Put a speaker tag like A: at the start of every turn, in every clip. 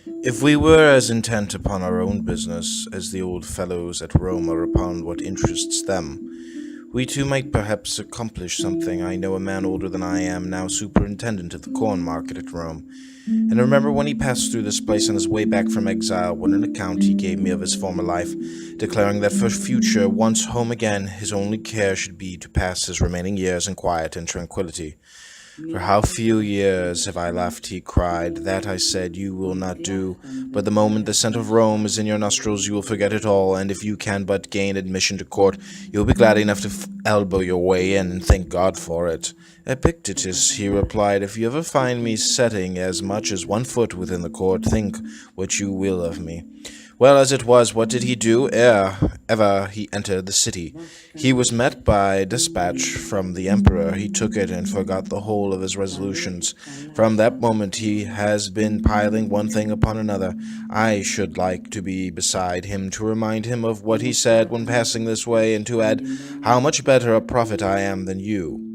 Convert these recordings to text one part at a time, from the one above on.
A: If we were as intent upon our own business as the old fellows at Rome are upon what interests them, we too might perhaps accomplish something. I know a man older than I am, now superintendent of the corn market at Rome, and I remember when he passed through this place on his way back from exile, what an account he gave me of his former life, declaring that for future, once home again, his only care should be to pass his remaining years in quiet and tranquillity. For how few years have I left, he cried, that I said you will not do, but the moment the scent of Rome is in your nostrils you will forget it all, and if you can but gain admission to court, you will be glad enough to elbow your way in, and thank God for it. Epictetus, he replied, if you ever find me setting as much as 1 foot within the court, think what you will of me. Well, as it was, what did he do ere ever he entered the city? He was met by despatch from the emperor. He took it and forgot the whole of his resolutions. From that moment he has been piling one thing upon another. I should like to be beside him to remind him of what he said when passing this way, and to add how much better a prophet I am than you.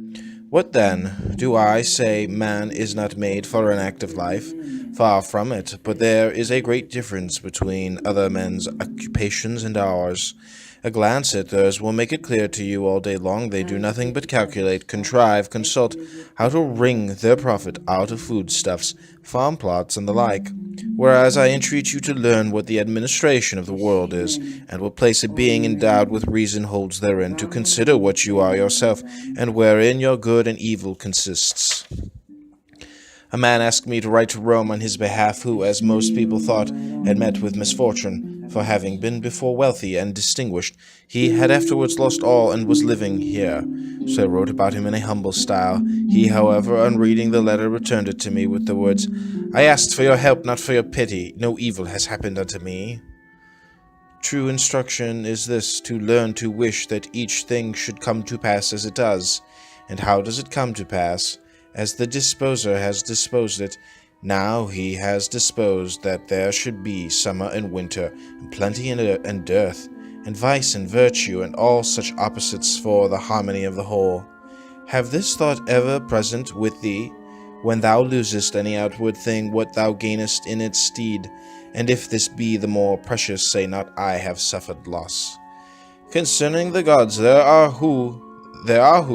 A: What then? Do I say man is not made for an active life? Far from it, but there is a great difference between other men's occupations and ours. A glance at theirs will make it clear to you. All day long they do nothing but calculate, contrive, consult how to wring their profit out of foodstuffs, farm plots, and the like. Whereas I entreat you to learn what the administration of the world is, and what place a being endowed with reason holds therein, to consider what you are yourself, and wherein your good and evil consists. A man asked me to write to Rome on his behalf, who, as most people thought, had met with misfortune, for having been before wealthy and distinguished, he had afterwards lost all and was living here. So I wrote about him in a humble style. He, however, on reading the letter, returned it to me with the words, I asked for your help, not for your pity. No evil has happened unto me. True instruction is this, to learn to wish that each thing should come to pass as it does. And how does it come to pass? As the disposer has disposed it, now he has disposed that there should be summer and winter, and plenty and dearth, and vice and virtue, and all such opposites for the harmony of the whole. Have this thought ever present with thee, when thou losest any outward thing, what thou gainest in its stead, and if this be the more precious, say not, I have suffered loss. Concerning the gods, there are who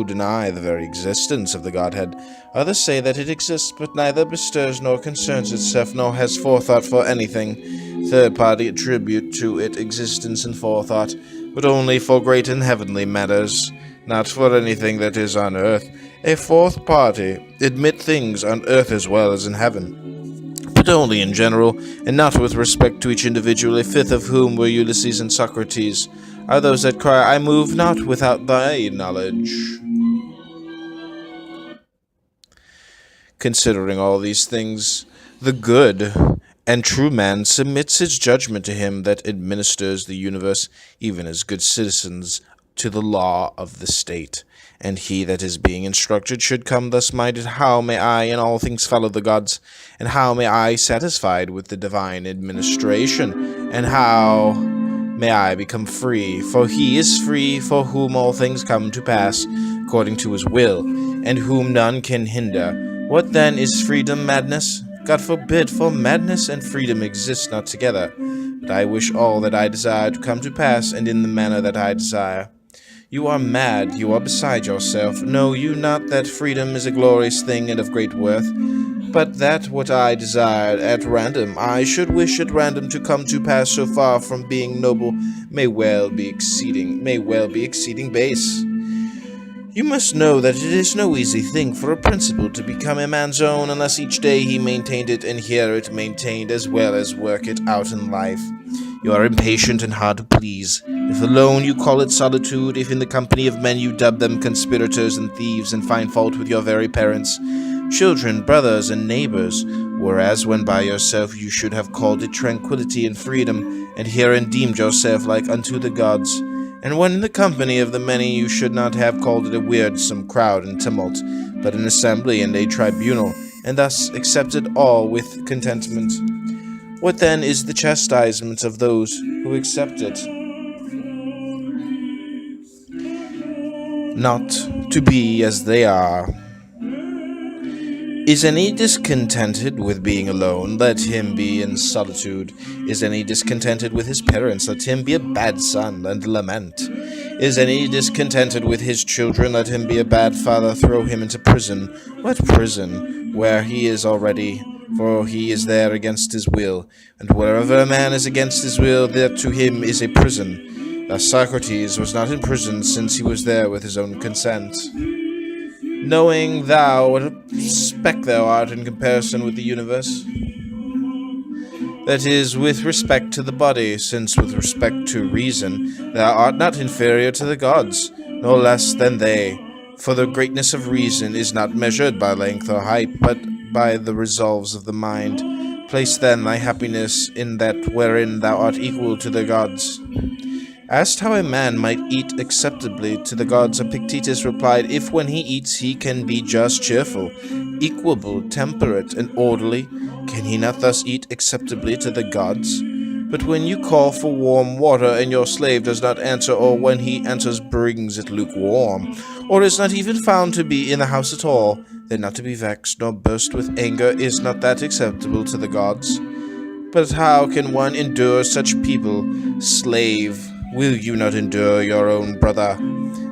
A: deny the very existence of the Godhead. Others say that it exists, but neither bestirs nor concerns itself, nor has forethought for anything. Third party attribute to it existence and forethought, but only for great and heavenly matters, not for anything that is on earth. A fourth party admit things on earth as well as in heaven, but only in general, and not with respect to each individual. A fifth of whom were Ulysses and Socrates, are those that cry, I move not without thy knowledge. Considering all these things, the good and true man submits his judgment to him that administers the universe, even as good citizens, to the law of the state. And he that is being instructed should come thus minded, how may I in all things follow the gods, and how may I satisfied with the divine administration, and how may I become free, for he is free for whom all things come to pass according to his will, and whom none can hinder. What then is freedom? Madness? God forbid, for madness and freedom exist not together. But I wish all that I desire to come to pass, and in the manner that I desire. You are mad, you are beside yourself. Know you not that freedom is a glorious thing and of great worth? But that what I desired at random, I should wish at random to come to pass, so far from being noble, may well be exceeding base. You must know that it is no easy thing for a principle to become a man's own, unless each day he maintained it, and hear it maintained, as well as work it out in life. You are impatient and hard to please. If alone you call it solitude, if in the company of men you dub them conspirators and thieves, and find fault with your very parents, children, brothers, and neighbors, whereas when by yourself you should have called it tranquillity and freedom, and herein deemed yourself like unto the gods. And when in the company of the many you should not have called it a wearisome crowd and tumult, but an assembly and a tribunal, and thus accepted all with contentment. What then is the chastisement of those who accept it? Not to be as they are. Is any discontented with being alone? Let him be in solitude. Is any discontented with his parents? Let him be a bad son and lament. Is any discontented with his children? Let him be a bad father. Throw him into prison. What prison? Where he is already, for he is there against his will. And wherever a man is against his will, there to him is a prison. Thus Socrates was not in prison, since he was there with his own consent. Knowing thou what a speck thou art in comparison with the universe. That is, with respect to the body, since with respect to reason, thou art not inferior to the gods, nor less than they. For the greatness of reason is not measured by length or height, but by the resolves of the mind. Place then thy happiness in that wherein thou art equal to the gods. Asked how a man might eat acceptably to the gods, Epictetus replied, if when he eats he can be just, cheerful, equable, temperate, and orderly, can he not thus eat acceptably to the gods? But when you call for warm water, and your slave does not answer, or when he answers brings it lukewarm, or is not even found to be in the house at all, then not to be vexed, nor burst with anger, is not that acceptable to the gods? But how can one endure such people? Slave, will you not endure your own brother,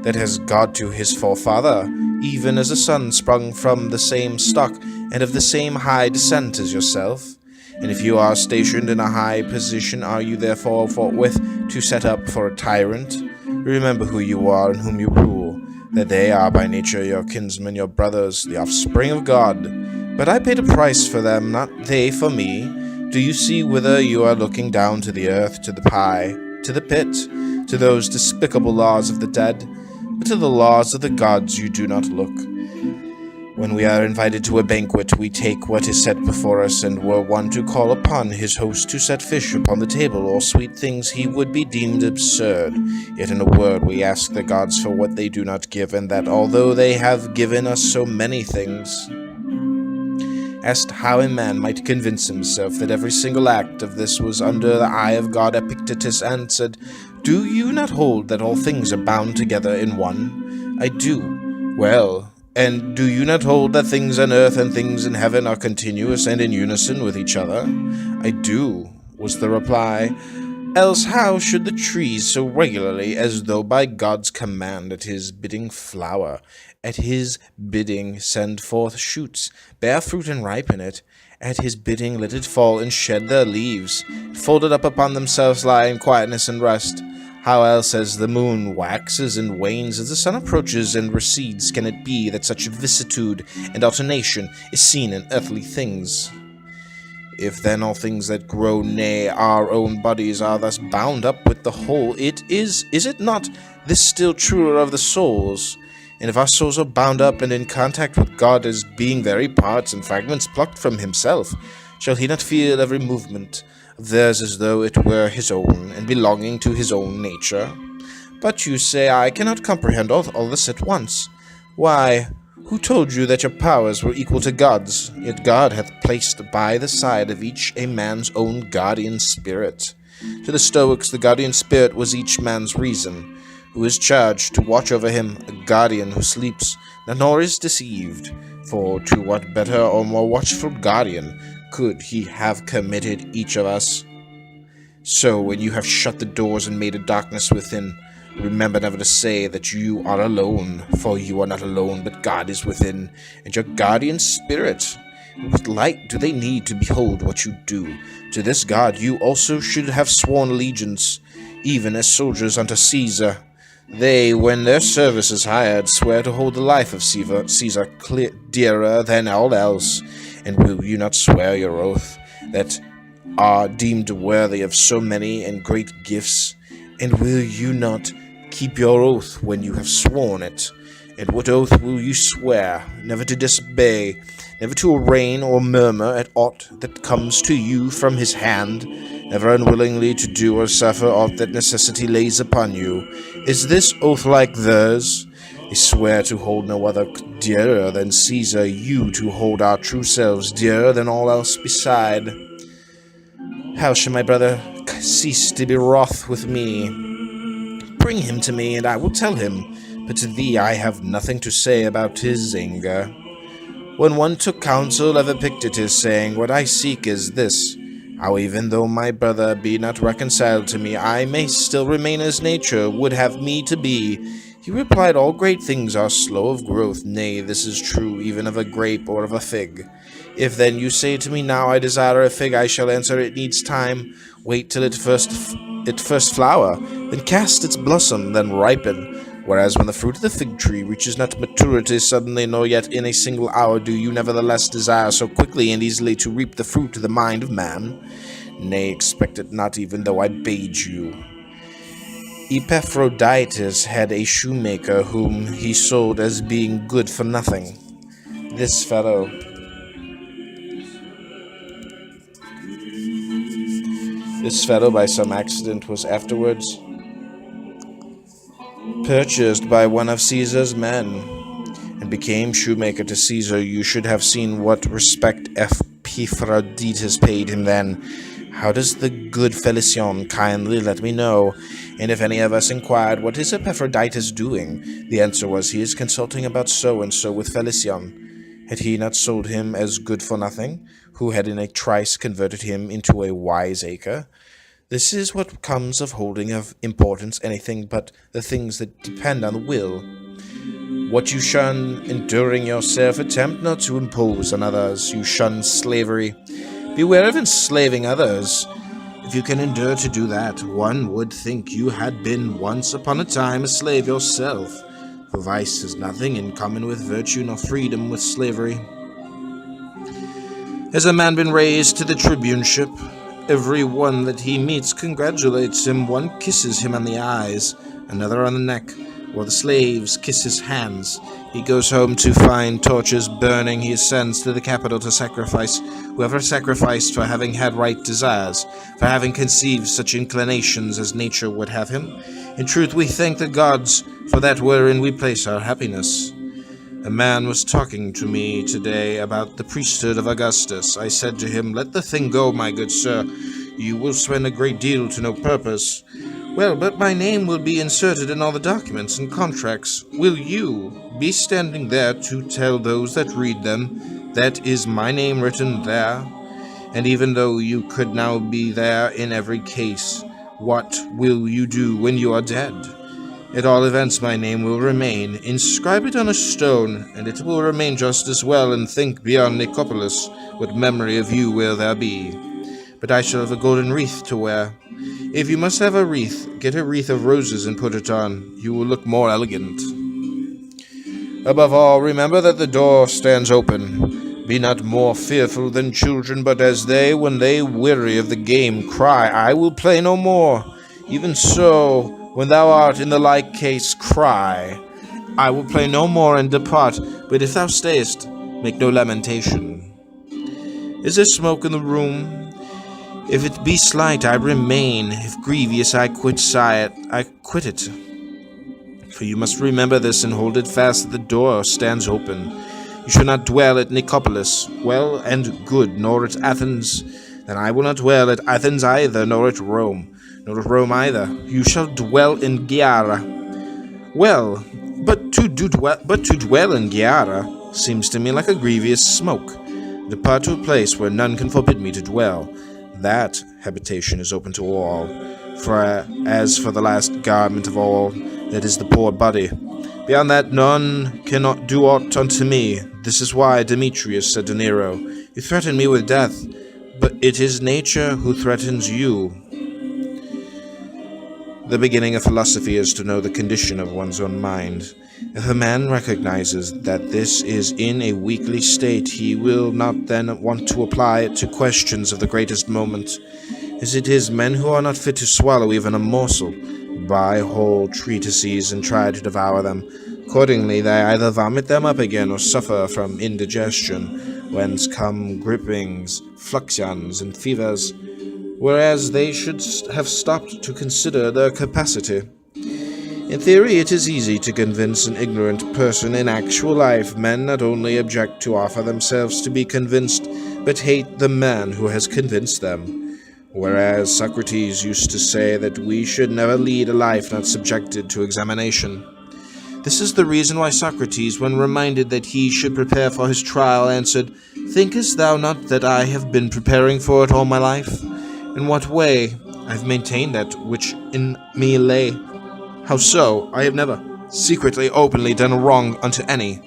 A: that has God to his forefather, even as a son sprung from the same stock, and of the same high descent as yourself? And if you are stationed in a high position, are you therefore forthwith to set up for a tyrant? Remember who you are and whom you rule, that they are by nature your kinsmen, your brothers, the offspring of God. But I paid a price for them, not they for me. Do you see whither you are looking? Down to the earth, to the pie, to the pit, to those despicable laws of the dead, but to the laws of the gods you do not look. When we are invited to a banquet, we take what is set before us, and were one to call upon his host to set fish upon the table, or sweet things, he would be deemed absurd. Yet in a word, we ask the gods for what they do not give, and that although they have given us so many things. Asked how a man might convince himself that every single act of this was under the eye of God, Epictetus answered, do you not hold that all things are bound together in one? I do. Well, and do you not hold that things on earth and things in heaven are continuous and in unison with each other? I do, was the reply. Else how should the trees so regularly, as though by God's command, at his bidding flower, at his bidding send forth shoots, bear fruit and ripen it, at his bidding let it fall and shed their leaves, folded up upon themselves lie in quietness and rest? How else, as the moon waxes and wanes, as the sun approaches and recedes, can it be that such vicissitude and alternation is seen in earthly things? If then all things that grow, nay, our own bodies, are thus bound up with the whole, is it not this still truer of the souls? And if our souls are bound up and in contact with God as being very parts and fragments plucked from himself, shall he not feel every movement of theirs as though it were his own, and belonging to his own nature? But you say, I cannot comprehend all this at once. Why, who told you that your powers were equal to God's? Yet God hath placed by the side of each a man's own guardian spirit. To the Stoics, the guardian spirit was each man's reason, who is charged to watch over him, a guardian who sleeps, nor is deceived. For to what better or more watchful guardian could he have committed each of us? So when you have shut the doors and made a darkness within, remember never to say that you are alone, for you are not alone, but God is within, and your guardian spirit. What light do they need to behold what you do? To this God you also should have sworn allegiance, even as soldiers unto Caesar. They, when their service is hired, swear to hold the life of Caesar dearer than all else. And will you not swear your oath, that are deemed worthy of so many and great gifts? And will you not keep your oath when you have sworn it? And what oath will you swear? Never to disobey, never to arraign or murmur at aught that comes to you from his hand, never unwillingly to do or suffer aught that necessity lays upon you. Is this oath like theirs? They swear to hold no other dearer than Caesar, you to hold our true selves dearer than all else beside. How shall my brother cease to be wroth with me? Bring him to me, and I will tell him, but to thee I have nothing to say about his anger. when one took counsel of Epictetus, saying, "What I seek is this, how even though my brother be not reconciled to me, I may still remain as nature would have me to be," he replied, "All great things are slow of growth. Nay, this is true even of a grape or of a fig. If then you say to me, now I desire a fig, I shall answer, it needs time. Wait till it first flower, then cast its blossom, then ripen. Whereas when the fruit of the fig tree reaches not maturity suddenly, nor yet in a single hour, do you nevertheless desire so quickly and easily to reap the fruit of the mind of man? Nay, expect it not, even though I bade you." Epictetus had a shoemaker whom he sold as being good for nothing. This fellow by some accident was afterwards purchased by one of Caesar's men, and became shoemaker to Caesar. You should have seen what respect Epictetus paid him then. How does the good Felicion? Kindly let me know. And if any of us inquired, "What is Epictetus doing?" the answer was, "He is consulting about so-and-so with Felicion." Had he not sold him as good for nothing, who had in a trice converted him into a wiseacre? This is what comes of holding of importance anything but the things that depend on the will. What you shun, enduring yourself, attempt not to impose on others. You shun slavery. Beware of enslaving others. If you can endure to do that, one would think you had been once upon a time a slave yourself. For vice has nothing in common with virtue, nor freedom with slavery. Has a man been raised to the tribuneship? Every one that he meets congratulates him. One kisses him on the eyes, another on the neck, while the slaves kiss his hands. He goes home to find torches burning. He ascends to the Capitol to sacrifice. Whoever sacrificed for having had right desires, for having conceived such inclinations as nature would have him. In truth, we thank the gods for that wherein we place our happiness. A man was talking to me today about the priesthood of Augustus. I said to him, "Let the thing go, my good sir. You will spend a great deal to no purpose." "Well, but my name will be inserted in all the documents and contracts. Will you be standing there to tell those that read them, that is my name written there? And even though you could now be there in every case, what will you do when you are dead? At all events, my name will remain. Inscribe it on a stone, and it will remain just as well, and think beyond Nicopolis what memory of you will there be. But I shall have a golden wreath to wear. If you must have a wreath, get a wreath of roses and put it on. You will look more elegant. Above all, remember that the door stands open. Be not more fearful than children, but as they, when they weary of the game, cry, 'I will play no more.' Even so, when thou art in the like case, cry, 'I will play no more,' and depart. But if thou stayest, make no lamentation. Is there smoke in the room? If it be slight, I remain. If grievous, I quit it. For you must remember this, and hold it fast, that the door stands open. You shall not dwell at Nicopolis, well and good, nor at Athens. Then I will not dwell at Athens either, nor at Rome either. You shall dwell in Gyara. Well, but to dwell in Gyara seems to me like a grievous smoke. Depart to a place where none can forbid me to dwell. That habitation is open to all. For as for the last garment of all, that is the poor body, beyond that none cannot do aught unto me. This is why Demetrius said to Nero, "You threaten me with death, but it is nature who threatens you." The beginning of philosophy is to know the condition of one's own mind. If a man recognizes that this is in a weakly state, he will not then want to apply it to questions of the greatest moment. As it is, men who are not fit to swallow even a morsel buy whole treatises and try to devour them. Accordingly, they either vomit them up again or suffer from indigestion, whence come gripings, fluxions, and fevers, whereas they should have stopped to consider their capacity. In theory, it is easy to convince an ignorant person. In actual life, men not only object to offer themselves to be convinced, but hate the man who has convinced them. Whereas Socrates used to say that we should never lead a life not subjected to examination. This is the reason why Socrates, when reminded that he should prepare for his trial, answered, "Thinkest thou not that I have been preparing for it all my life? In what way? I have maintained that which in me lay. How so? I have never secretly, openly done wrong unto any.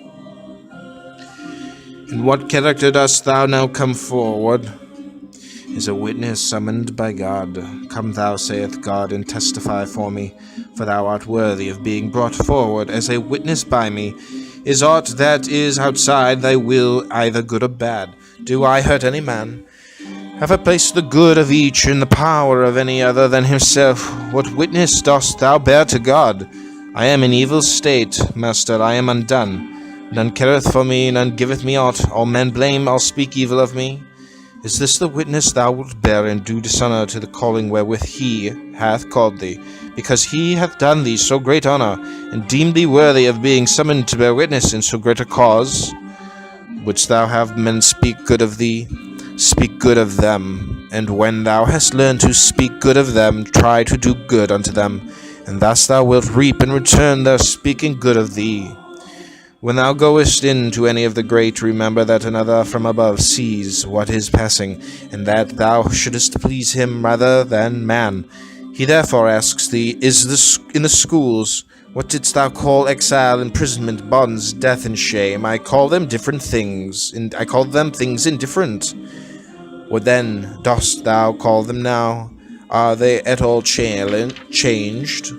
A: In what character dost thou now come forward? As a witness summoned by God. Come thou, saith God, and testify for me, for thou art worthy of being brought forward as a witness by me. Is aught that is outside thy will either good or bad? Do I hurt any man? Have I placed the good of each in the power of any other than himself? What witness dost thou bear to God? I am in evil state, master, I am undone. None careth for me, none giveth me aught. All men blame, all speak evil of me. Is this the witness thou wilt bear, and do dishonour to the calling wherewith he hath called thee, because he hath done thee so great honour, and deemed thee worthy of being summoned to bear witness in so great a cause? Wouldst thou have men speak good of thee? Speak good of them, and when thou hast learned to speak good of them, try to do good unto them, and thus thou wilt reap in return their speaking good of thee. When thou goest in to any of the great, remember that another from above sees what is passing, and that thou shouldest please him rather than man. He therefore asks thee, in the schools, what didst thou call exile, imprisonment, bonds, death, and shame? I call them different things, and I call them things indifferent. What then dost thou call them now? Are they at all changed?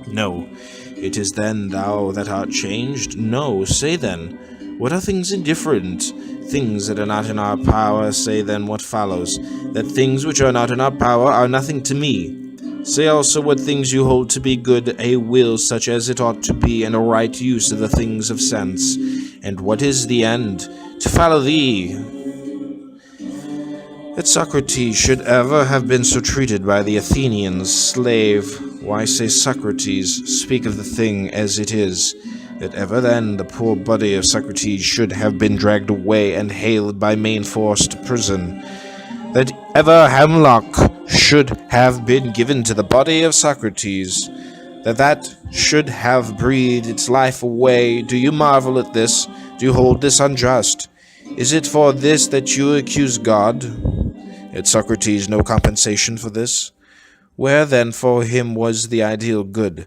A: No. It is then thou that art changed? No. Say then, what are things indifferent? Things that are not in our power. Say then what follows, that things which are not in our power are nothing to me. Say also what things you hold to be good, a will such as it ought to be, and a right use of the things of sense. And what is the end? To follow thee. That Socrates should ever have been so treated by the Athenians, slave. Why say Socrates? Speak of the thing as it is. That ever then the poor body of Socrates should have been dragged away and haled by main force to prison. That ever hemlock should have been given to the body of Socrates. That should have breathed its life away. Do you marvel at this? Do you hold this unjust? Is it for this that you accuse God? Had Socrates no compensation for this? Where then for him was the ideal good?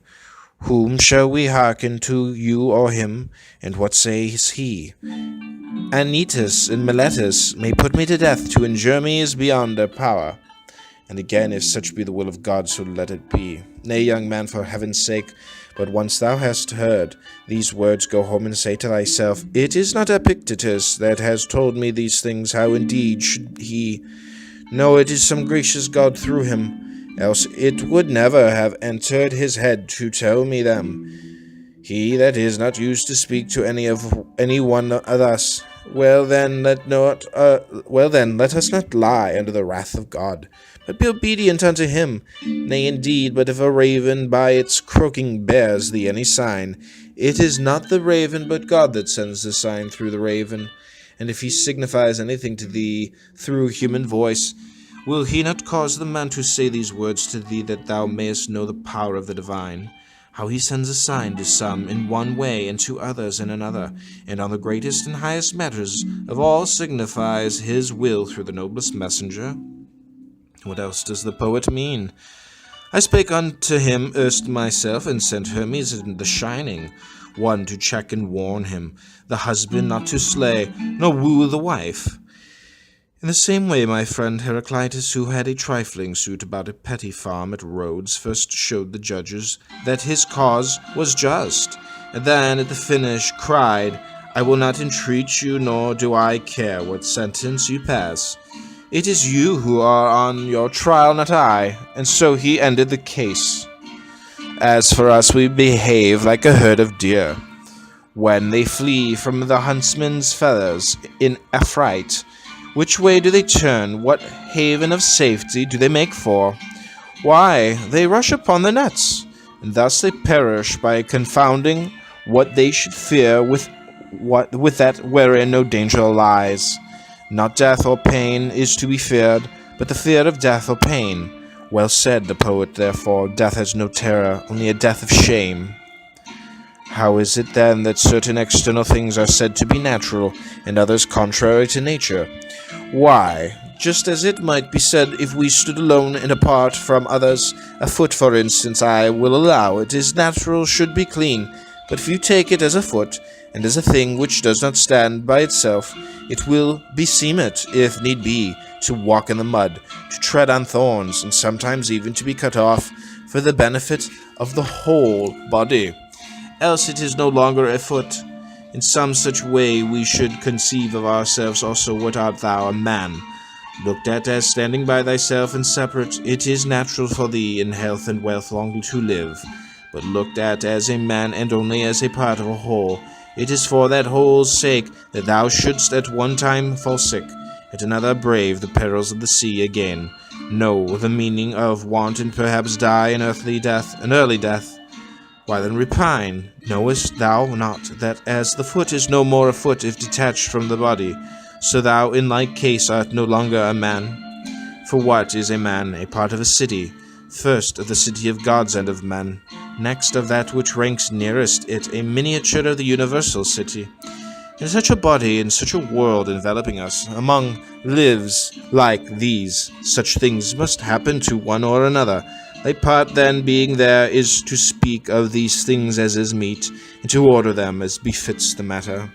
A: Whom shall we hearken to, you or him? And what says he? Anytus and Miletus may put me to death, to injure me is beyond their power. And again, if such be the will of God, so let it be. Nay, young man, for heaven's sake, but once thou hast heard these words, go home and say to thyself, it is not Epictetus that has told me these things, how indeed should he? No, it is some gracious God through him, else it would never have entered his head to tell me them. He that is not used to speak to any one thus, well then, let us not lie under the wrath of God, but be obedient unto him. Nay, indeed, but if a raven by its croaking bears thee any sign, it is not the raven, but God that sends the sign through the raven. And if he signifies anything to thee through human voice, will he not cause the man to say these words to thee, that thou mayest know the power of the divine? How he sends a sign to some in one way, and to others in another, and on the greatest and highest matters of all signifies his will through the noblest messenger. What else does the poet mean? I spake unto him erst myself, and sent Hermes in the shining, one to check and warn him, the husband not to slay, nor woo the wife. In the same way, my friend Hercules, who had a trifling suit about a petty farm at Rhodes, first showed the judges that his cause was just, and then at the finish cried, I will not entreat you, nor do I care what sentence you pass. It is you who are on your trial, not I. And so he ended the case. As for us, we behave like a herd of deer, when they flee from the huntsman's feathers in affright. Which way do they turn? What haven of safety do they make for? Why, they rush upon the nets, and thus they perish by confounding what they should fear with that wherein no danger lies. Not death or pain is to be feared, but the fear of death or pain. Well said the poet, therefore, death has no terror, only a death of shame. How is it then that certain external things are said to be natural, and others contrary to nature? Why, just as it might be said if we stood alone and apart from others, a foot, for instance, I will allow it is natural should be clean, but if you take it as a foot, and as a thing which does not stand by itself, it will beseem it, if need be, to walk in the mud, to tread on thorns, and sometimes even to be cut off, for the benefit of the whole body. Else it is no longer a foot. In some such way we should conceive of ourselves also. What art thou? A man. Looked at as standing by thyself and separate, it is natural for thee in health and wealth long to live. But looked at as a man and only as a part of a whole, it is for that whole's sake that thou shouldst at one time fall sick, at another brave the perils of the sea again, know the meaning of want, and perhaps die an early death. Why then repine? Knowest thou not that as the foot is no more a foot if detached from the body, so thou in like case art no longer a man? For what is a man? A part of a city, first of the city of gods and of men, next of that which ranks nearest it, a miniature of the universal city. In such a body, in such a world enveloping us, among lives like these, such things must happen to one or another. Thy part then being there is to speak of these things as is meet, and to order them as befits the matter.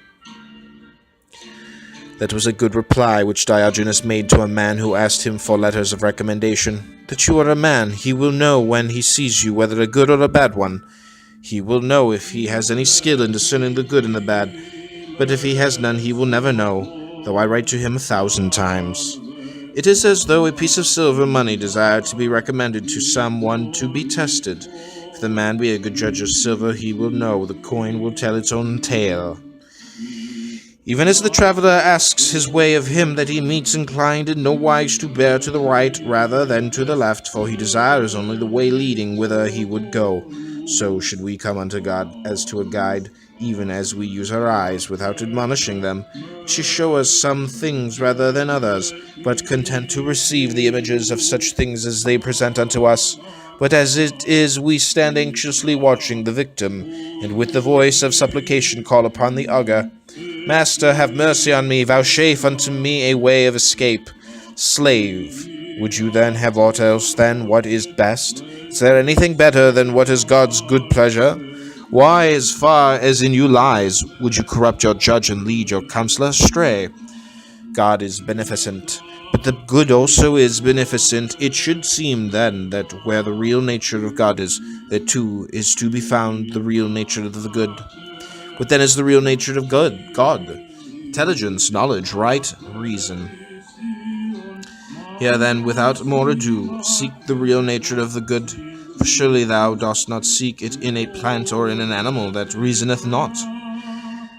A: That was a good reply which Diogenes made to a man who asked him for letters of recommendation. That you are a man, he will know when he sees you whether a good or a bad one. He will know if he has any skill in discerning the good and the bad, but if he has none he will never know, though I write to him 1,000 times. It is as though a piece of silver money desired to be recommended to some one to be tested. If the man be a good judge of silver, he will know the coin will tell its own tale. Even as the traveller asks his way of him that he meets, inclined in no wise to bear to the right rather than to the left, for he desires only the way leading whither he would go, so should we come unto God as to a guide, even as we use our eyes without admonishing them, to show us some things rather than others, but content to receive the images of such things as they present unto us. But as it is, we stand anxiously watching the victim, and with the voice of supplication call upon the augur, Master, have mercy on me, vouchsafe unto me a way of escape. Slave, would you then have aught else than what is best? Is there anything better than what is God's good pleasure? Why, as far as in you lies, would you corrupt your judge and lead your counselor astray? God is beneficent, but the good also is beneficent. It should seem then that where the real nature of God is, there too is to be found the real nature of the good. What then is the real nature of God? Intelligence, knowledge, right, reason. Here then, without more ado, seek the real nature of the good, for surely thou dost not seek it in a plant or in an animal that reasoneth not.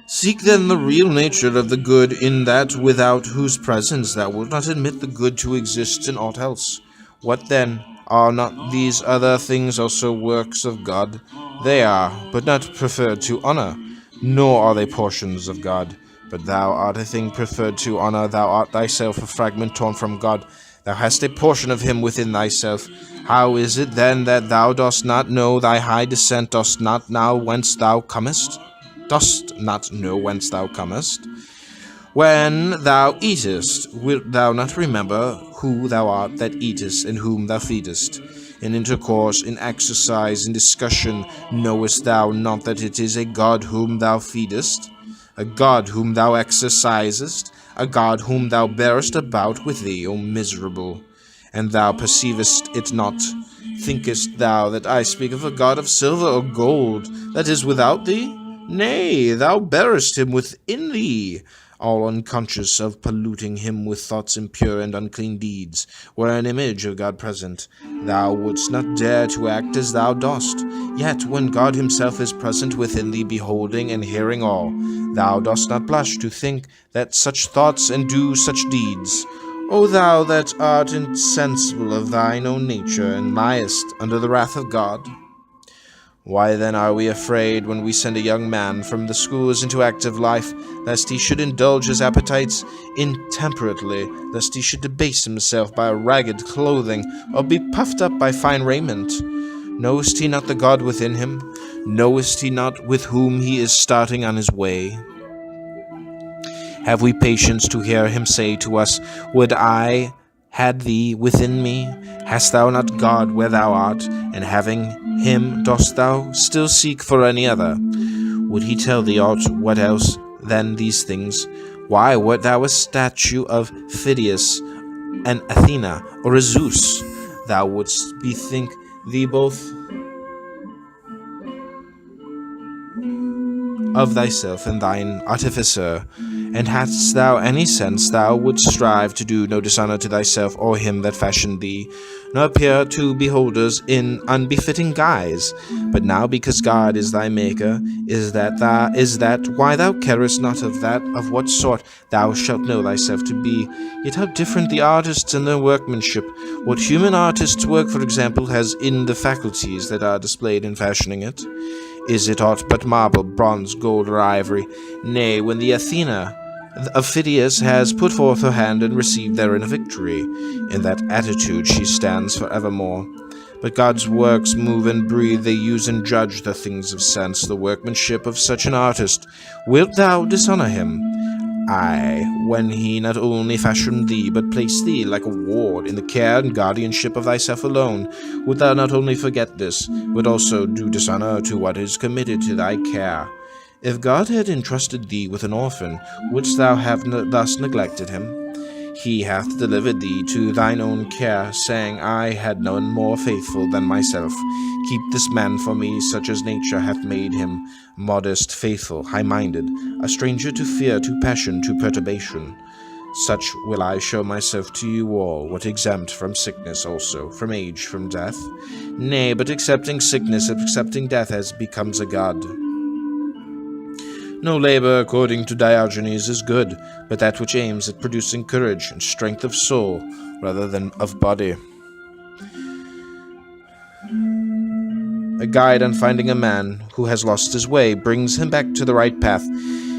A: Seek then the real nature of the good in that without whose presence thou wilt not admit the good to exist in aught else. What then? Are not these other things also works of God? They are, but not preferred to honor, nor are they portions of God. But thou art a thing preferred to honor, thou art thyself a fragment torn from God. Thou hast a portion of him within thyself. How is it then that thou dost not know thy high descent, dost not know whence thou comest? When thou eatest, wilt thou not remember who thou art that eatest, and whom thou feedest? In intercourse, in exercise, in discussion, knowest thou not that it is a God whom thou feedest, a God whom thou exercisest, a God whom thou bearest about with thee, O miserable? And thou perceivest it not. Thinkest thou that I speak of a God of silver or gold, that is without thee? Nay, thou bearest him within thee, all unconscious of polluting him with thoughts impure and unclean deeds. Were an image of God present, thou wouldst not dare to act as thou dost. Yet when God himself is present within thee, beholding and hearing all, thou dost not blush to think that such thoughts and do such deeds. O thou that art insensible of thine own nature, and liest under the wrath of God! Why then are we afraid when we send a young man from the schools into active life, lest he should indulge his appetites intemperately, lest he should debase himself by ragged clothing, or be puffed up by fine raiment? Knowest he not the God within him? Knowest he not with whom he is starting on his way? Have we patience to hear him say to us, Would I had thee within me? Hast thou not God where thou art, and having him dost thou still seek for any other? Would he tell thee aught what else than these things? Why, wert thou a statue of Phidias, an Athena, or a Zeus, thou wouldst bethink thee both of thyself and thine artificer, and hadst thou any sense, thou wouldst strive to do no dishonor to thyself or him that fashioned thee, nor appear to beholders in unbefitting guise. But now, because God is thy maker, is that why thou carest not of that of what sort thou shalt know thyself to be. Yet how different the artists and their workmanship! What human artists' work, for example, has in the faculties that are displayed in fashioning it? Is it aught but marble, bronze, gold, or ivory? Nay, when the Athena of Phidias has put forth her hand and received therein a victory, in that attitude she stands for evermore. But God's works move and breathe, they use and judge the things of sense, the workmanship of such an artist. Wilt thou dishonor him? Aye, when he not only fashioned thee, but placed thee like a ward in the care and guardianship of thyself alone, wilt thou not only forget this, but also do dishonor to what is committed to thy care? If God had entrusted thee with an orphan, wouldst thou have thus neglected him? He hath delivered thee to thine own care, saying, I had none more faithful than myself. Keep this man for me, such as nature hath made him, modest, faithful, high-minded, a stranger to fear, to passion, to perturbation. Such will I show myself to you all, what exempt from sickness also, from age, from death. Nay, but accepting sickness, accepting death, as becomes a god. No labor, according to Diogenes, is good, but that which aims at producing courage and strength of soul rather than of body. A guide on finding a man who has lost his way brings him back to the right path.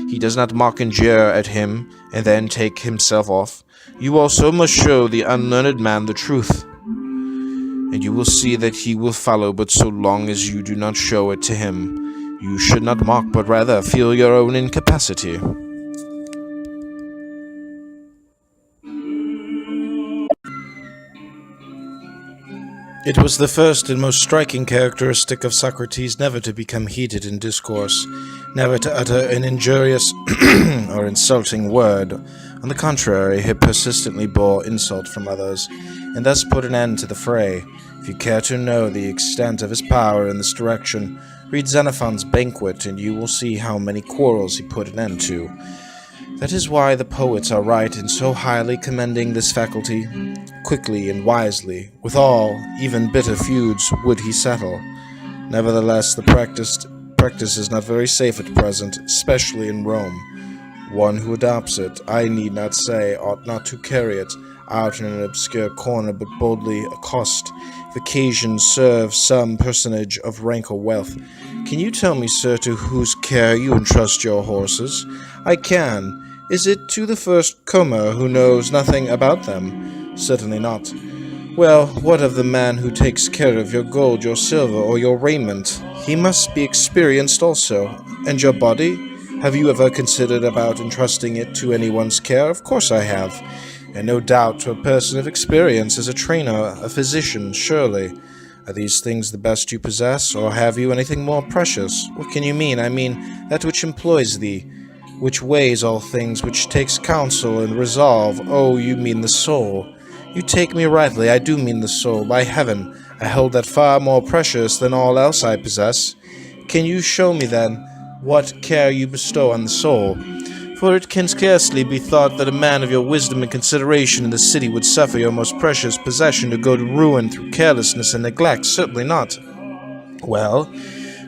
A: He does not mock and jeer at him and then take himself off. You also must show the unlearned man the truth, and you will see that he will follow, but so long as you do not show it to him. You should not mock, but rather feel your own incapacity. It was the first and most striking characteristic of Socrates never to become heated in discourse, never to utter an injurious or insulting word. On the contrary, he persistently bore insult from others, and thus put an end to the fray. If you care to know the extent of his power in this direction, read Xenophon's Banquet, and you will see how many quarrels he put an end to. That is why the poets are right in so highly commending this faculty. Quickly and wisely, with all, even bitter feuds, would he settle. Nevertheless, the practice is not very safe at present, especially in Rome. One who adopts it, I need not say, ought not to carry it out in an obscure corner, but boldly accost, if occasion serve, some personage of rank or wealth. Can you tell me, sir, to whose care you entrust your horses? I can. Is it to the first comer who knows nothing about them? Certainly not. Well, what of the man who takes care of your gold, your silver, or your raiment? He must be experienced also. And your body? Have you ever considered about entrusting it to anyone's care? Of course I have. And no doubt to a person of experience, as a trainer, a physician, surely. Are these things the best you possess, or have you anything more precious? What can you mean? I mean, that which employs thee, which weighs all things, which takes counsel and resolve. Oh, you mean the soul. You take me rightly, I do mean the soul. By heaven, I hold that far more precious than all else I possess. Can you show me, then, what care you bestow on the soul? For it can scarcely be thought that a man of your wisdom and consideration in the city would suffer your most precious possession to go to ruin through carelessness and neglect. Certainly not. Well,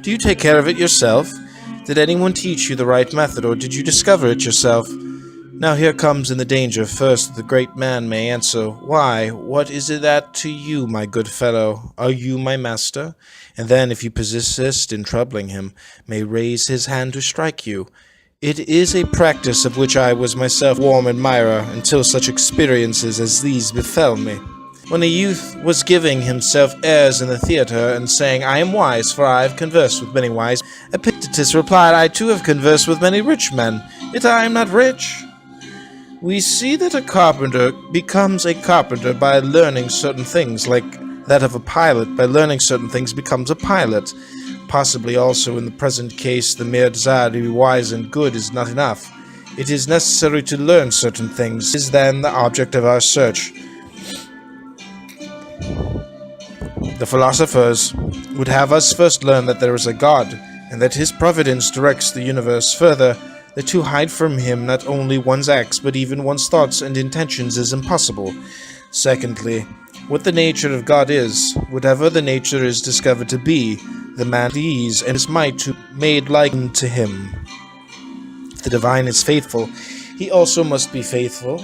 A: do you take care of it yourself? Did anyone teach you the right method, or did you discover it yourself? Now here comes in the danger. First, the great man may answer, Why, what is it that to you, my good fellow? Are you my master? And then, if you persist in troubling him, may raise his hand to strike you. It is a practice of which I was myself warm admirer until such experiences as these befell me. when a youth was giving himself airs in the theatre, and saying, I am wise, for I have conversed with many wise, Epictetus replied, I too have conversed with many rich men, yet I am not rich. We see that a carpenter becomes a carpenter by learning certain things, like that of a pilot. By learning certain things becomes a pilot. Possibly also in the present case, the mere desire to be wise and good is not enough. It is necessary to learn certain things. Is then the object of our search. The philosophers would have us first learn that there is a God, and that his providence directs the universe. Further, that to hide from him not only one's acts, but even one's thoughts and intentions is impossible. Secondly, what the nature of God is, whatever the nature is discovered to be, the man please and his might to made like unto him. If the divine is faithful, he also must be faithful.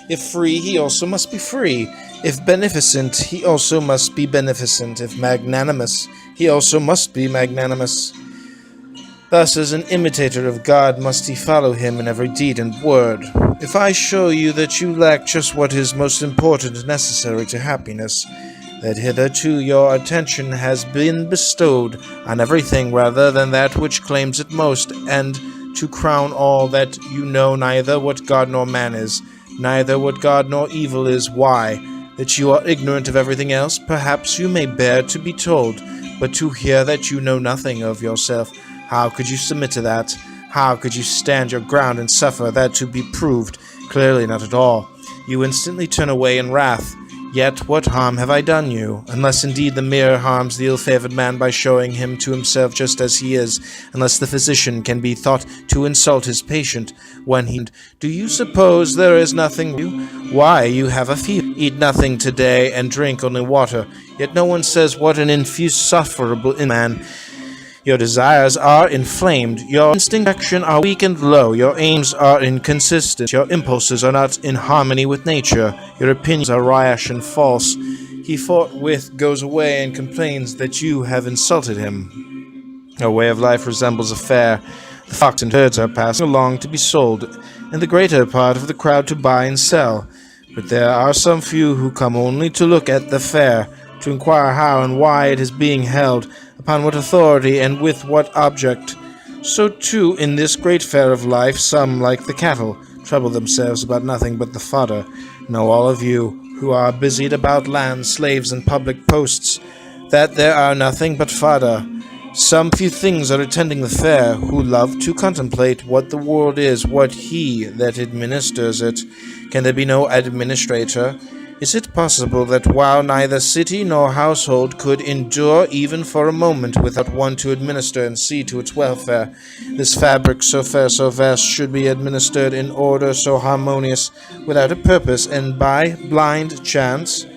A: If free, he also must be free. If beneficent, he also must be beneficent. If magnanimous, he also must be magnanimous. Thus, as an imitator of God, must he follow him in every deed and word. If I show you that you lack just what is most important and necessary to happiness, that hitherto your attention has been bestowed on everything rather than that which claims it most, and to crown all, that you know neither what God nor man is, neither what God nor evil is, why? That you are ignorant of everything else, perhaps you may bear to be told, but to hear that you know nothing of yourself, how could you submit to that? How could you stand your ground and suffer that to be proved? Clearly not at all. You instantly turn away in wrath. Yet what harm have I done you? Unless indeed the mirror harms the ill-favored man by showing him to himself just as he is, unless the physician can be thought to insult his patient when he... Do you suppose there is nothing you? Why, you have a fever. Eat nothing today and drink only water. Yet no one says what an insufferable man. Your desires are inflamed, your instincts are weak and low, your aims are inconsistent, your impulses are not in harmony with nature, your opinions are rash and false. He forthwith goes away and complains that you have insulted him. Our way of life resembles a fair. The flocks and herds are passing along to be sold, and the greater part of the crowd to buy and sell. But there are some few who come only to look at the fair, to inquire how and why it is being held, upon what authority and with what object. So too in this great fair of life some, like the cattle, trouble themselves about nothing but the fodder. Know all of you, who are busied about land, slaves, and public posts, that there are nothing but fodder. Some few things are attending the fair, who love to contemplate what the world is, what he that administers it. Can there be no administrator? Is it possible that while neither city nor household could endure even for a moment without one to administer and see to its welfare, this fabric so fair, so vast, should be administered in order so harmonious, without a purpose, and by blind chance?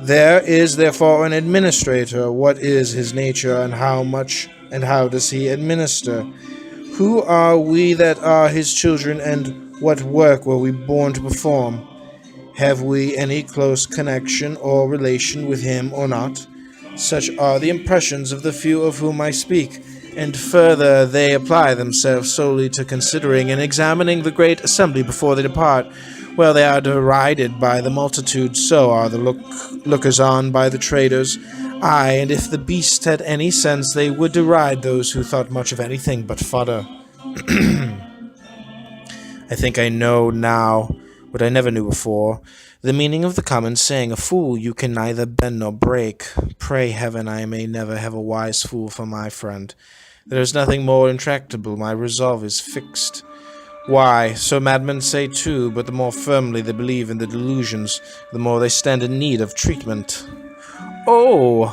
A: There is therefore an administrator. What is his nature, and how much and how does he administer? Who are we that are his children, and what work were we born to perform? Have we any close connection or relation with him or not? Such are the impressions of the few of whom I speak, and further they apply themselves solely to considering and examining the great assembly before they depart. While they are derided by the multitude, so are the lookers-on by the traders. Aye, and if the beast had any sense, they would deride those who thought much of anything but fodder. I think I know now what I never knew before, the meaning of the common saying, a fool you can neither bend nor break. Pray heaven I may never have a wise fool for my friend. There is nothing more intractable, my resolve is fixed. Why, so madmen say too, but the more firmly they believe in the delusions, the more they stand in need of treatment. Oh,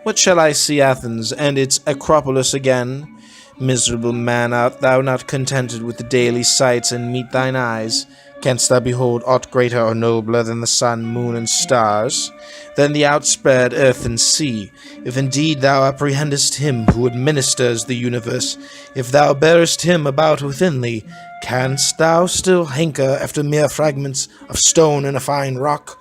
A: what shall I see Athens and its Acropolis again? Miserable man, art thou not contented with the daily sights and meet thine eyes? Canst thou behold aught greater or nobler than the sun, moon, and stars? Than the outspread earth and sea? If indeed thou apprehendest him who administers the universe, if thou bearest him about within thee, canst thou still hanker after mere fragments of stone and a fine rock?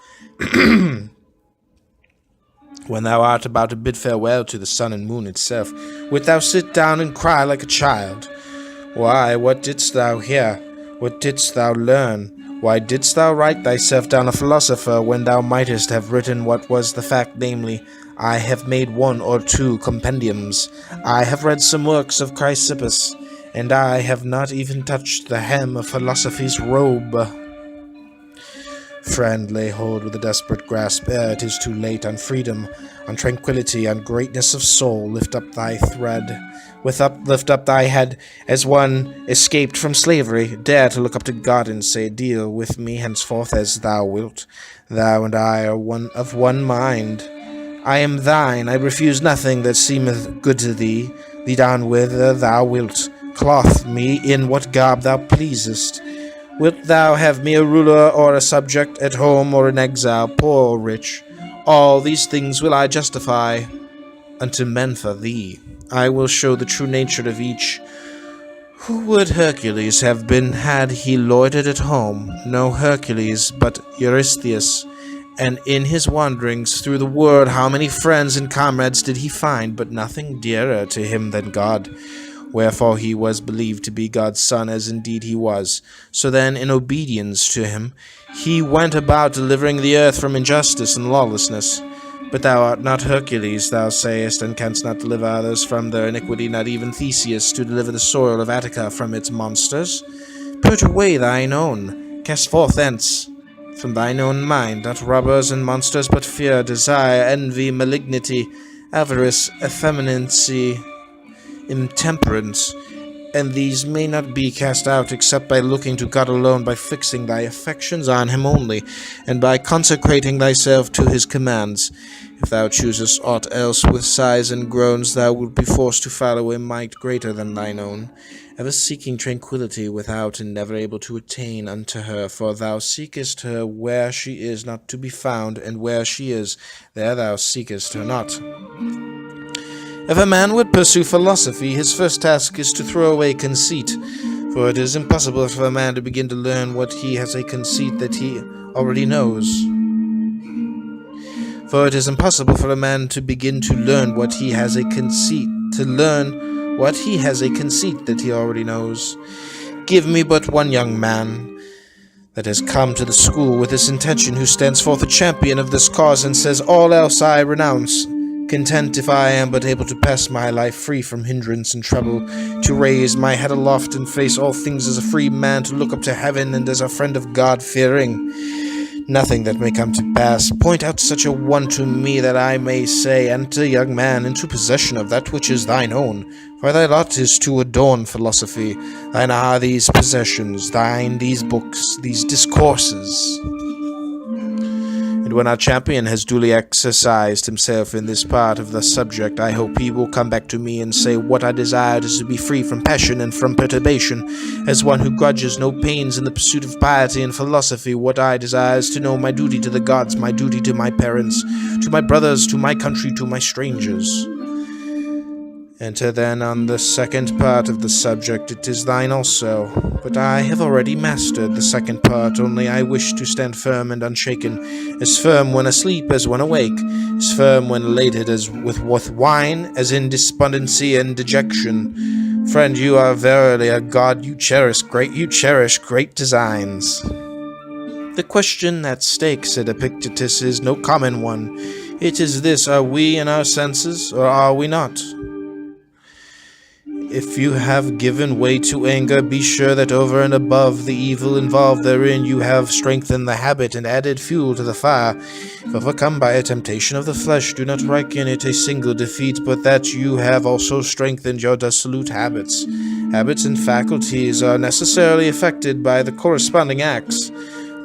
A: When thou art about to bid farewell to the sun and moon itself, wilt thou sit down and cry like a child? Why, what didst thou hear? What didst thou learn? Why didst thou write thyself down a philosopher, when thou mightest have written what was the fact, namely, I have made 1 or 2 compendiums, I have read some works of Chrysippus, and I have not even touched the hem of philosophy's robe. Friend, lay hold with a desperate grasp ere it is too late on freedom, on tranquility, on greatness of soul. Lift up thy thread, lift up thy head, as one escaped from slavery. Dare to look up to God and say, deal with me henceforth as thou wilt. Thou and I are of one mind. I am thine, I refuse nothing that seemeth good to thee. Lead on whither thou wilt, clothe me in what garb thou pleasest. Wilt thou have me a ruler or a subject, at home or in exile, poor or rich? All these things will I justify unto men for thee. I will show the true nature of each. Who would Hercules have been had he loitered at home? No Hercules, but Eurystheus. And in his wanderings through the world, how many friends and comrades did he find, but nothing dearer to him than God? Wherefore he was believed to be God's son, as indeed he was. So then, in obedience to him, he went about delivering the earth from injustice and lawlessness. But thou art not Hercules, thou sayest, and canst not deliver others from their iniquity, not even Theseus, to deliver the soil of Attica from its monsters. Put away thine own, cast forth thence from thine own mind, not robbers and monsters, but fear, desire, envy, malignity, avarice, effeminacy, intemperance, and these may not be cast out except by looking to God alone, by fixing thy affections on him only, and by consecrating thyself to his commands. If thou choosest aught else with sighs and groans, thou wilt be forced to follow a might greater than thine own, ever seeking tranquillity without, and never able to attain unto her, for thou seekest her where she is not to be found, and where she is, there thou seekest her not. If a man would pursue philosophy, his first task is to throw away conceit, for it is impossible for a man to begin to learn what he has a conceit that he already knows. For it is impossible for a man to begin to learn what he has a conceit, that he already knows. Give me but one young man that has come to the school with this intention, who stands forth a champion of this cause, and says, all else I renounce, content if I am but able to pass my life free from hindrance and trouble, to raise my head aloft and face all things as a free man, to look up to heaven and as a friend of God, fearing nothing that may come to pass. Point out such a one to me, that I may say, enter, young man, into possession of that which is thine own, for thy lot is to adorn philosophy. Thine are these possessions, thine these books, these discourses. And when our champion has duly exercised himself in this part of the subject, I hope he will come back to me and say, what I desired is to be free from passion and from perturbation, as one who grudges no pains in the pursuit of piety and philosophy. What I desire is to know my duty to the gods, my duty to my parents, to my brothers, to my country, to my strangers. Enter then on the second part of the subject. It is thine also, but I have already mastered the second part, only I wish to stand firm and unshaken, as firm when asleep as when awake, as firm when elated as with wine, as in despondency and dejection. Friend, you are verily a god, you cherish great designs. The question at stake, said Epictetus, is no common one. It is this: are we in our senses, or are we not? If you have given way to anger, be sure that over and above the evil involved therein, you have strengthened the habit and added fuel to the fire. If overcome by a temptation of the flesh, do not reckon it a single defeat, but that you have also strengthened your dissolute habits. Habits and faculties are necessarily affected by the corresponding acts.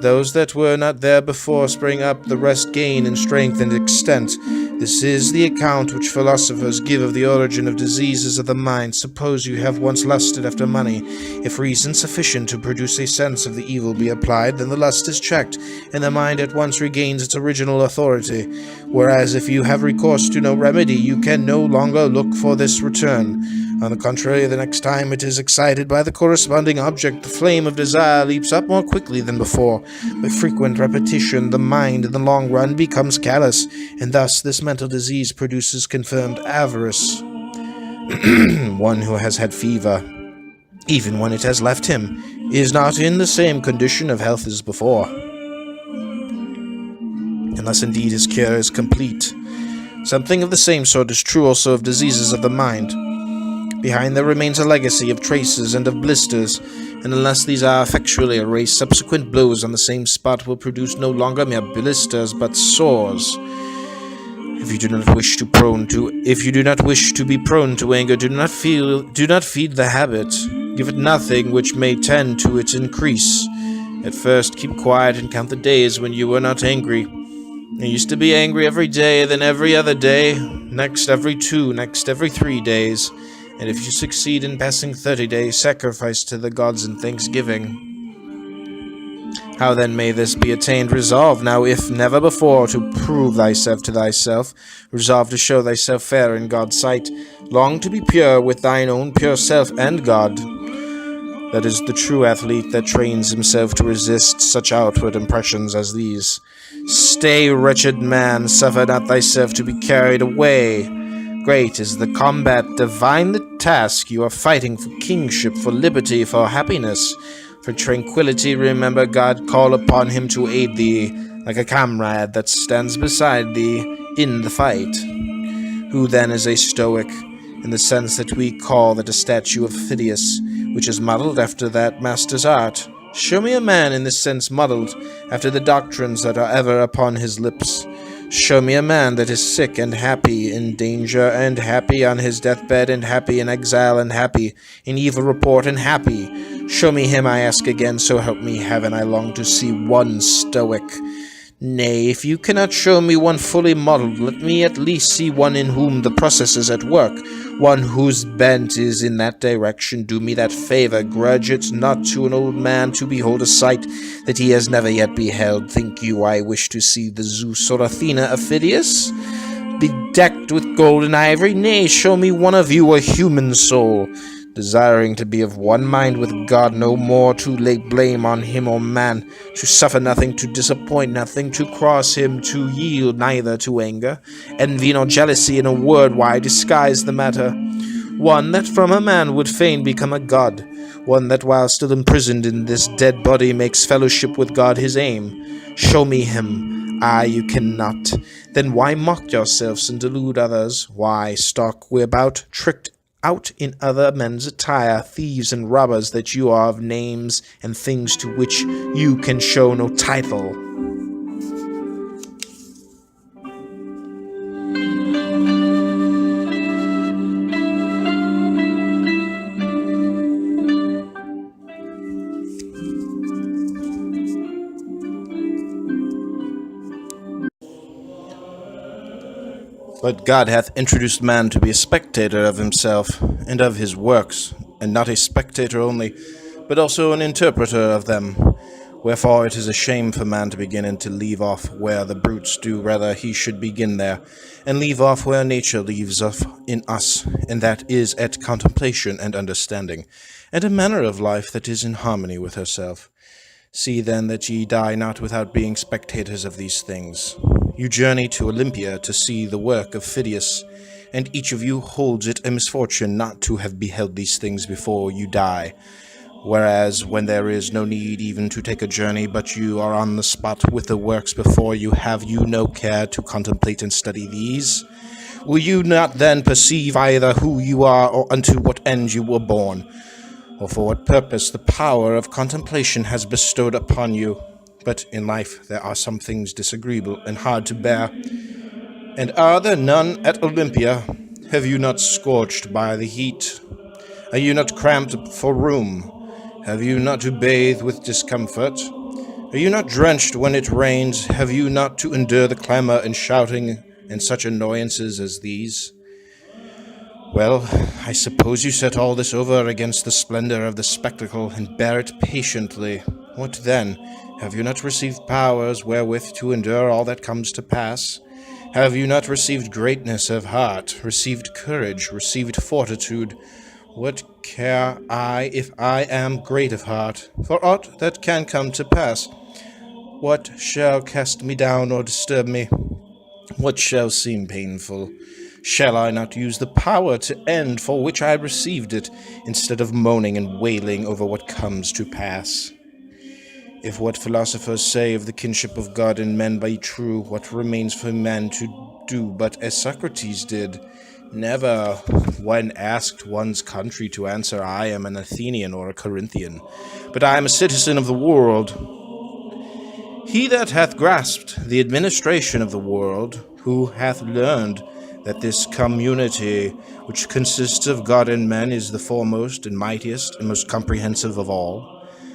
A: Those that were not there before spring up, the rest gain in strength and extent. This is the account which philosophers give of the origin of diseases of the mind. Suppose you have once lusted after money. If reason sufficient to produce a sense of the evil be applied, then the lust is checked, and the mind at once regains its original authority. Whereas if you have recourse to no remedy, you can no longer look for this return. On the contrary, the next time it is excited by the corresponding object, the flame of desire leaps up more quickly than before. By frequent repetition, the mind in the long run becomes callous, and thus this mental disease produces confirmed avarice. One who has had fever, even when it has left him, is not in the same condition of health as before, unless indeed his cure is complete. Something of the same sort is true also of diseases of the mind. Behind there remains a legacy of traces and of blisters, and unless these are effectually erased, subsequent blows on the same spot will produce no longer mere blisters, but sores. If you do not wish to be prone to anger, do not feed the habit. Give it nothing which may tend to its increase. At first, keep quiet and count the days when you were not angry. You used to be angry every day, then every other day, next every 2, next every 3 days. And if you succeed in passing 30 days, sacrifice to the gods in thanksgiving. How then may this be attained? Resolve now, if never before, to prove thyself to thyself. Resolve to show thyself fair in God's sight. Long to be pure with thine own pure self and God. That is the true athlete that trains himself to resist such outward impressions as these. Stay, wretched man, suffer not thyself to be carried away. Great is the combat, divine the task. You are fighting for kingship, for liberty, for happiness, for tranquility. Remember God, call upon him to aid thee, like a comrade that stands beside thee in the fight. Who then is a Stoic, in the sense that we call that a statue of Phidias, which is modelled after that master's art? Show me a man in this sense modelled after the doctrines that are ever upon his lips. Show me a man that is sick and happy in danger, and happy on his deathbed, and happy in exile, and happy in evil report, and happy. Show me him, I ask again, so help me heaven, I long to see one Stoic. Nay, if you cannot show me one fully modelled, let me at least see one in whom the process is at work, one whose bent is in that direction. Do me that favour, grudge it not to an old man to behold a sight that he has never yet beheld. Think you I wish to see the Zeus or Athena of Phidias, bedecked with gold and ivory? Nay, show me one of you a human soul, desiring to be of one mind with God, no more to lay blame on him or man, to suffer nothing, to disappoint nothing, to cross him, to yield neither to anger, envy, nor jealousy. In a word, why disguise the matter? One that from a man would fain become a god, one that while still imprisoned in this dead body makes fellowship with God his aim. Show me him. You cannot. Then why mock yourselves and delude others? Why stalk we about, tricked out in other men's attire, thieves and robbers that you are, of names and things to which you can show no title? But God hath introduced man to be a spectator of himself and of his works, and not a spectator only, but also an interpreter of them. Wherefore it is a shame for man to begin and to leave off where the brutes do. Rather he should begin there, and leave off where nature leaves off in us, and that is at contemplation and understanding, and a manner of life that is in harmony with herself. See then that ye die not without being spectators of these things. You journey to Olympia to see the work of Phidias, and each of you holds it a misfortune not to have beheld these things before you die. Whereas when there is no need even to take a journey, but you are on the spot with the works before you, have you no care to contemplate and study these? Will you not then perceive either who you are, or unto what end you were born, or for what purpose the power of contemplation has bestowed upon you? But in life there are some things disagreeable and hard to bear. And are there none at Olympia? Have you not scorched by the heat? Are you not cramped for room? Have you not to bathe with discomfort? Are you not drenched when it rains? Have you not to endure the clamor and shouting and such annoyances as these? Well, I suppose you set all this over against the splendor of the spectacle, and bear it patiently. What then? Have you not received powers wherewith to endure all that comes to pass? Have you not received greatness of heart, received courage, received fortitude? What care I if I am great of heart, for aught that can come to pass? What shall cast me down or disturb me? What shall seem painful? Shall I not use the power to end for which I received it, instead of moaning and wailing over what comes to pass? If what philosophers say of the kinship of God and men be true, what remains for man to do but as Socrates did? Never, when asked one's country, to answer, I am an Athenian or a Corinthian, but I am a citizen of the world. He that hath grasped the administration of the world, who hath learned that this community, which consists of God and men, is the foremost and mightiest and most comprehensive of all,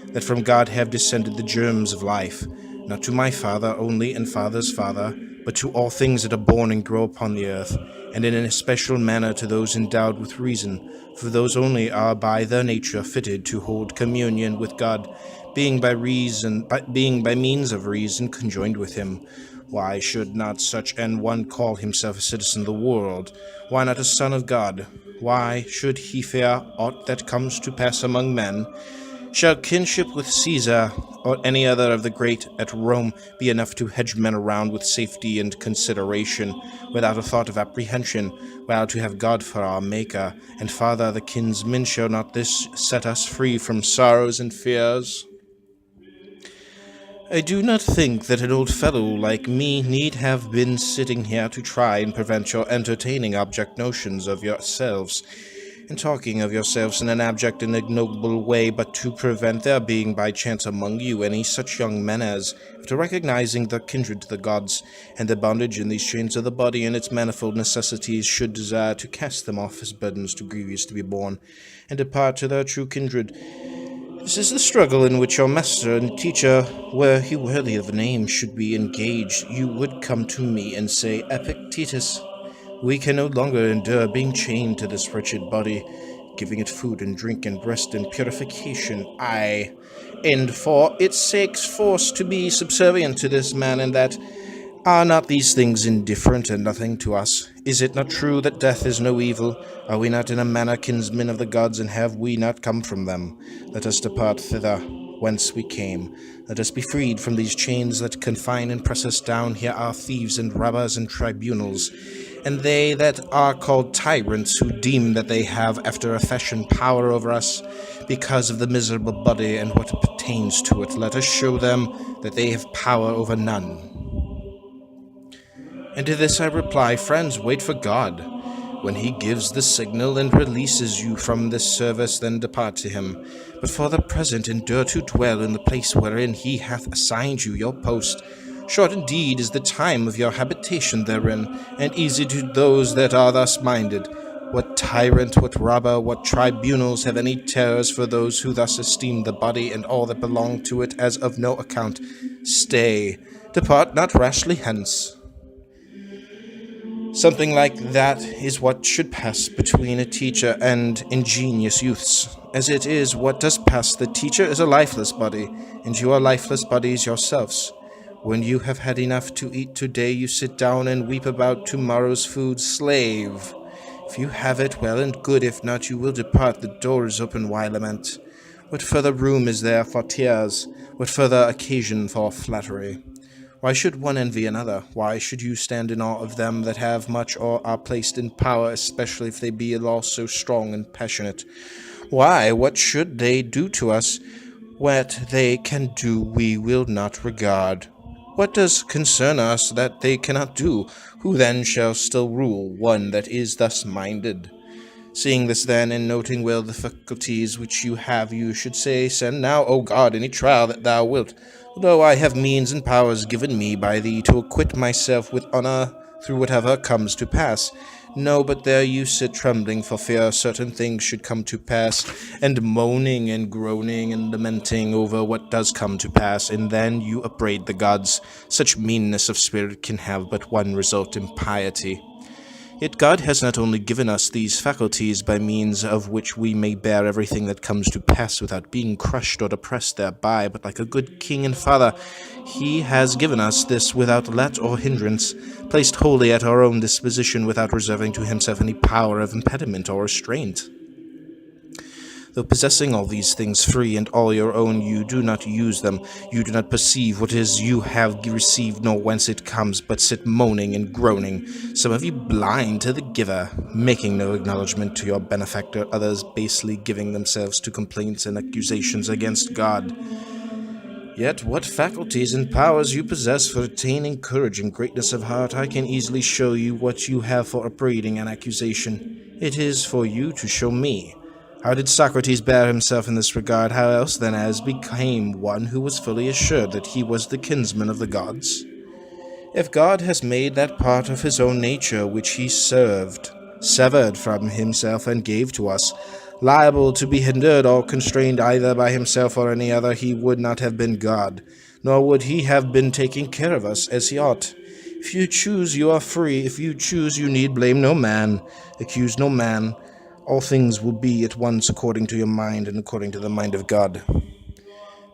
A: that from God have descended the germs of life, not to my father only and father's father, but to all things that are born and grow upon the earth, and in an especial manner to those endowed with reason, for those only are by their nature fitted to hold communion with God, being by means of reason conjoined with him. Why should not such an one call himself a citizen of the world? Why not a son of God? Why should he fear aught that comes to pass among men? Shall kinship with Caesar or any other of the great at Rome be enough to hedge men around with safety and consideration, without a thought of apprehension, while to have God for our Maker and Father the kinsman, shall not this set us free from sorrows and fears? I do not think that an old fellow like me need have been sitting here to try and prevent your entertaining abject notions of yourselves, and talking of yourselves in an abject and ignoble way, but to prevent there being by chance among you any such young men as, after recognizing their kindred to the gods, and their bondage in these chains of the body and its manifold necessities, should desire to cast them off as burdens too grievous to be borne, and depart to their true kindred. This is the struggle in which your master and teacher, were he worthy of the name, should be engaged. You would come to me and say, Epictetus, we can no longer endure being chained to this wretched body, giving it food and drink and rest and purification, aye, and for its sake's forced to be subservient to this man and that. Are not these things indifferent and nothing to us? Is it not true that death is no evil? Are we not in a manner kinsmen of the gods, and have we not come from them? Let us depart thither whence we came. Let us be freed from these chains that confine and press us down. Here are thieves and robbers and tribunals, and they that are called tyrants, who deem that they have after a fashion power over us, because of the miserable body and what pertains to it. Let us show them that they have power over none. And to this I reply, friends, wait for God. When he gives the signal and releases you from this service, then depart to him. But for the present endure to dwell in the place wherein he hath assigned you your post. Short indeed is the time of your habitation therein, and easy to those that are thus minded. What tyrant, what robber, what tribunals have any terrors for those who thus esteem the body and all that belong to it as of no account? Stay, depart not rashly hence. Something like that is what should pass between a teacher and ingenious youths. As it is, what does pass? The teacher is a lifeless body, and you are lifeless bodies yourselves. When you have had enough to eat today, you sit down and weep about tomorrow's food. Slave! If you have it, well and good. If not, you will depart. The door is open. Why lament? What further room is there for tears? What further occasion for flattery? Why should one envy another? Why should you stand in awe of them that have much or are placed in power, especially if they be also strong and passionate? Why, what should they do to us? What they can do we will not regard. What does concern us that they cannot do? Who then shall still rule one that is thus minded? Seeing this then, and noting well the faculties which you have, you should say, send now, O God, any trial that thou wilt, although I have means and powers given me by thee to acquit myself with honour through whatever comes to pass. No, but there you sit trembling for fear certain things should come to pass, and moaning and groaning and lamenting over what does come to pass, and then you upbraid the gods. Such meanness of spirit can have but one result: impiety. Yet God has not only given us these faculties by means of which we may bear everything that comes to pass without being crushed or depressed thereby, but like a good king and father, he has given us this without let or hindrance, placed wholly at our own disposition without reserving to himself any power of impediment or restraint. Though possessing all these things free and all your own, you do not use them. You do not perceive what it is you have received, nor whence it comes, but sit moaning and groaning, some of you blind to the giver, making no acknowledgment to your benefactor, others basely giving themselves to complaints and accusations against God. Yet what faculties and powers you possess for attaining courage and greatness of heart, I can easily show you what you have for upbraiding and accusation. It is for you to show me. How did Socrates bear himself in this regard? How else than as became one who was fully assured that he was the kinsman of the gods? If God has made that part of his own nature which he severed from himself and gave to us, liable to be hindered or constrained either by himself or any other, he would not have been God, nor would he have been taking care of us as he ought. If you choose, you are free. If you choose, you need blame no man, accuse no man. All things will be at once according to your mind and according to the mind of God.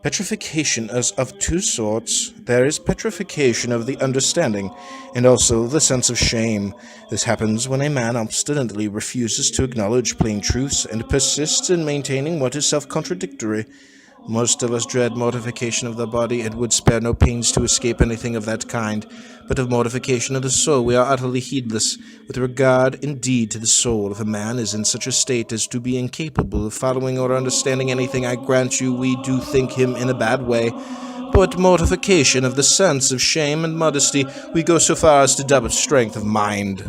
A: Petrification is of two sorts. There is petrification of the understanding, and also the sense of shame. This happens when a man obstinately refuses to acknowledge plain truths and persists in maintaining what is self-contradictory. Most of us dread mortification of the body and would spare no pains to escape anything of that kind, but of mortification of the soul we are utterly heedless. With regard, indeed, to the soul, if a man is in such a state as to be incapable of following or understanding anything, I grant you we do think him in a bad way. But mortification of the sense of shame and modesty, we go so far as to doubt strength of mind.